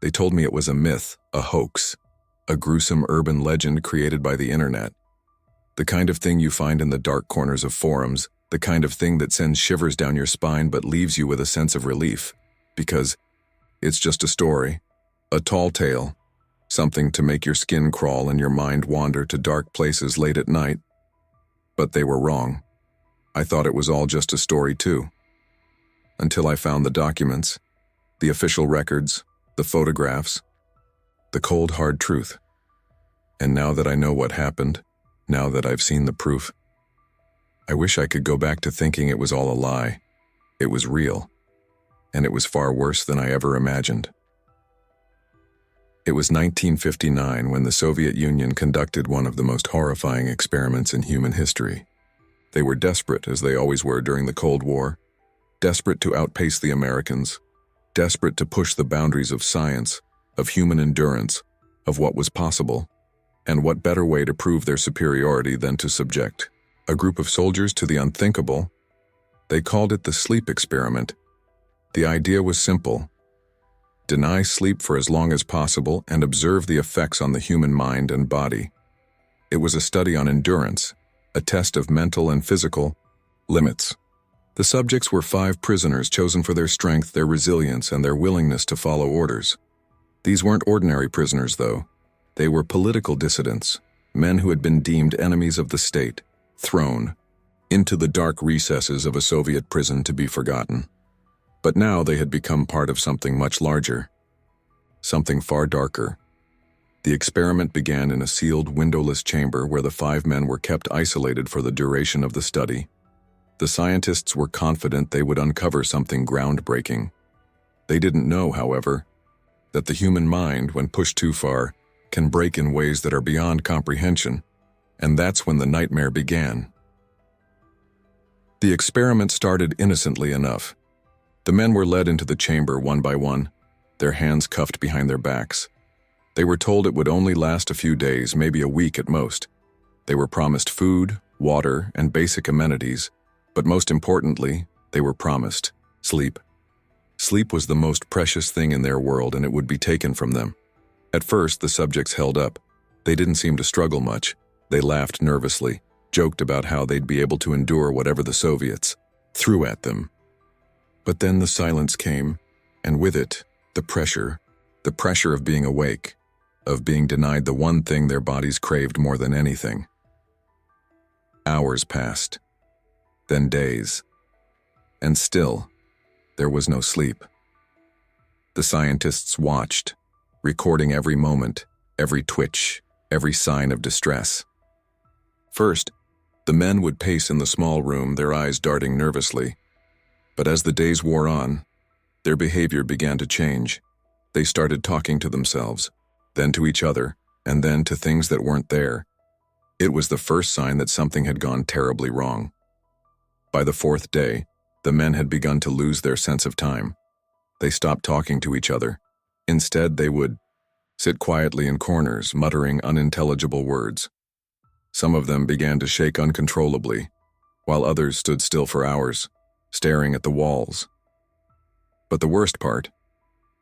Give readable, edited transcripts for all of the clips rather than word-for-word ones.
They told me it was a myth, a hoax, a gruesome urban legend created by the internet. The kind of thing you find in the dark corners of forums, the kind of thing that sends shivers down your spine but leaves you with a sense of relief. Because it's just a story, a tall tale, something to make your skin crawl and your mind wander to dark places late at night. But they were wrong. I thought it was all just a story too. Until I found the documents, the official records, the photographs, the cold hard truth. And now that I know what happened, now that I've seen the proof, I wish I could go back to thinking it was all a lie. It was real. And it was far worse than I ever imagined. It was 1959 when the Soviet Union conducted one of the most horrifying experiments in human history. They were desperate, as they always were during the Cold War, desperate to outpace the Americans, desperate to push the boundaries of science, of human endurance, of what was possible. And what better way to prove their superiority than to subject a group of soldiers to the unthinkable? They called it the sleep experiment. The idea was simple. Deny sleep for as long as possible and observe the effects on the human mind and body. It was a study on endurance, a test of mental and physical limits. The subjects were 5 prisoners chosen for their strength, their resilience, and their willingness to follow orders. These weren't ordinary prisoners, though. They were political dissidents, men who had been deemed enemies of the state, thrown into the dark recesses of a Soviet prison to be forgotten. But now they had become part of something much larger, something far darker. The experiment began in a sealed, windowless chamber where the 5 men were kept isolated for the duration of the study. The scientists were confident they would uncover something groundbreaking. They didn't know, however, that the human mind, when pushed too far, can break in ways that are beyond comprehension, and that's when the nightmare began. The experiment started innocently enough. The men were led into the chamber one by one, their hands cuffed behind their backs. They were told it would only last a few days, maybe a week at most. They were promised food, water, and basic amenities, but most importantly, they were promised sleep. Sleep was the most precious thing in their world, and it would be taken from them. At first, the subjects held up. They didn't seem to struggle much. They laughed nervously, joked about how they'd be able to endure whatever the Soviets threw at them. But then the silence came, and with it, the pressure of being awake, of being denied the one thing their bodies craved more than anything. Hours passed, then days, and still, there was no sleep. The scientists watched, recording every moment, every twitch, every sign of distress. First, the men would pace in the small room, their eyes darting nervously. But as the days wore on, their behavior began to change. They started talking to themselves, then to each other, and then to things that weren't there. It was the first sign that something had gone terribly wrong. By the 4th day, the men had begun to lose their sense of time. They stopped talking to each other. Instead, they would sit quietly in corners, muttering unintelligible words. Some of them began to shake uncontrollably, while others stood still for hours, staring at the walls. But the worst part,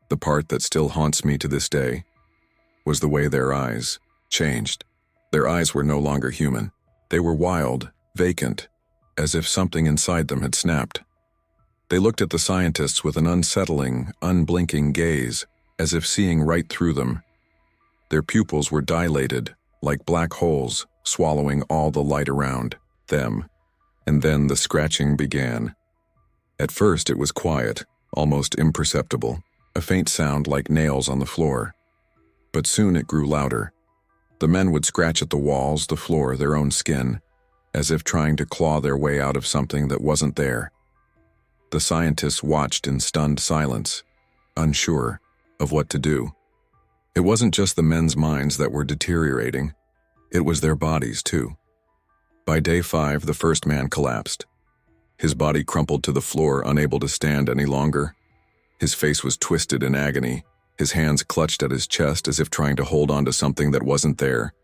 the part that still haunts me to this day, was the way their eyes changed. Their eyes were no longer human. They were wild, vacant, as if something inside them had snapped. They looked at the scientists with an unsettling, unblinking gaze, as if seeing right through them. Their pupils were dilated, like black holes, swallowing all the light around them. And then the scratching began. At first it was quiet, almost imperceptible, a faint sound like nails on the floor. But soon it grew louder. The men would scratch at the walls, the floor, their own skin, as if trying to claw their way out of something that wasn't there. The scientists watched in stunned silence, unsure of what to do. It wasn't just the men's minds that were deteriorating, it was their bodies too. By day 5, the first man collapsed. His body crumpled to the floor, unable to stand any longer. His face was twisted in agony, his hands clutched at his chest as if trying to hold on to something that wasn't there.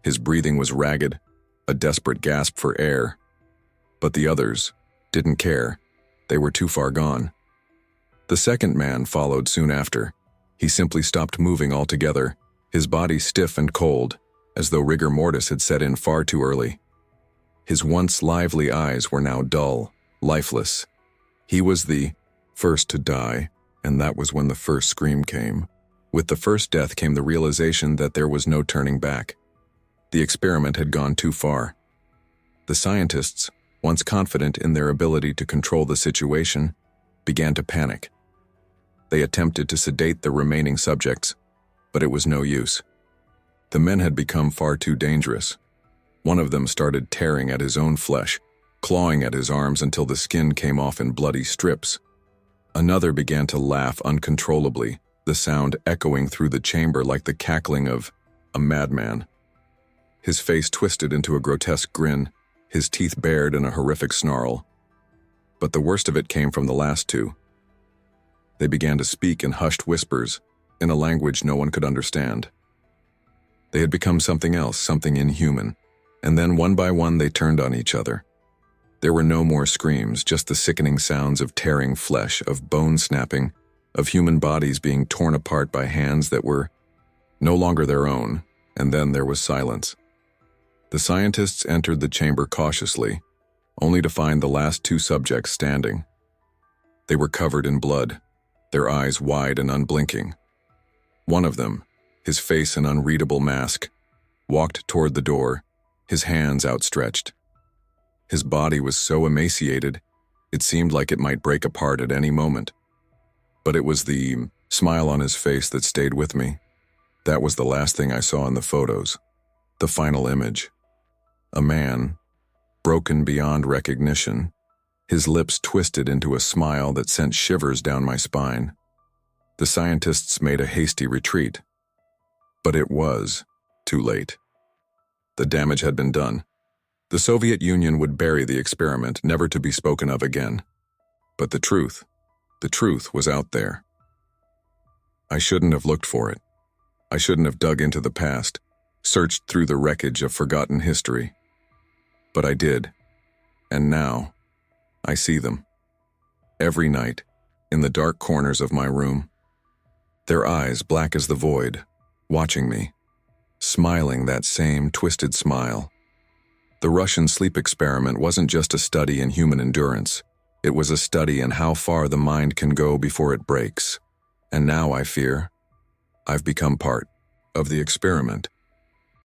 His breathing was ragged, a desperate gasp for air. But the others didn't care. They were too far gone. The second man followed soon after. He simply stopped moving altogether, his body stiff and cold, as though rigor mortis had set in far too early. His once lively eyes were now dull, lifeless. He was the first to die, and that was when the first scream came. With the first death came the realization that there was no turning back. The experiment had gone too far. The scientists, once confident in their ability to control the situation, began to panic. They attempted to sedate the remaining subjects, but it was no use. The men had become far too dangerous. One of them started tearing at his own flesh, clawing at his arms until the skin came off in bloody strips. Another began to laugh uncontrollably, the sound echoing through the chamber like the cackling of a madman. His face twisted into a grotesque grin, his teeth bared in a horrific snarl. But the worst of it came from the last two. They began to speak in hushed whispers, in a language no one could understand. They had become something else, something inhuman, and then one by one they turned on each other. There were no more screams, just the sickening sounds of tearing flesh, of bone snapping, of human bodies being torn apart by hands that were no longer their own, and then there was silence. The scientists entered the chamber cautiously, only to find the last two subjects standing. They were covered in blood, their eyes wide and unblinking. One of them, his face an unreadable mask, walked toward the door, his hands outstretched. His body was so emaciated, it seemed like it might break apart at any moment. But it was the smile on his face that stayed with me. That was the last thing I saw in the photos, the final image. A man, broken beyond recognition, his lips twisted into a smile that sent shivers down my spine. The scientists made a hasty retreat. But it was too late. The damage had been done. The Soviet Union would bury the experiment, never to be spoken of again. But the truth was out there. I shouldn't have looked for it. I shouldn't have dug into the past, searched through the wreckage of forgotten history. But I did. And now, I see them. Every night, in the dark corners of my room. Their eyes black as the void, watching me, smiling that same twisted smile. The Russian sleep experiment wasn't just a study in human endurance. It was a study in how far the mind can go before it breaks. And now I fear I've become part of the experiment.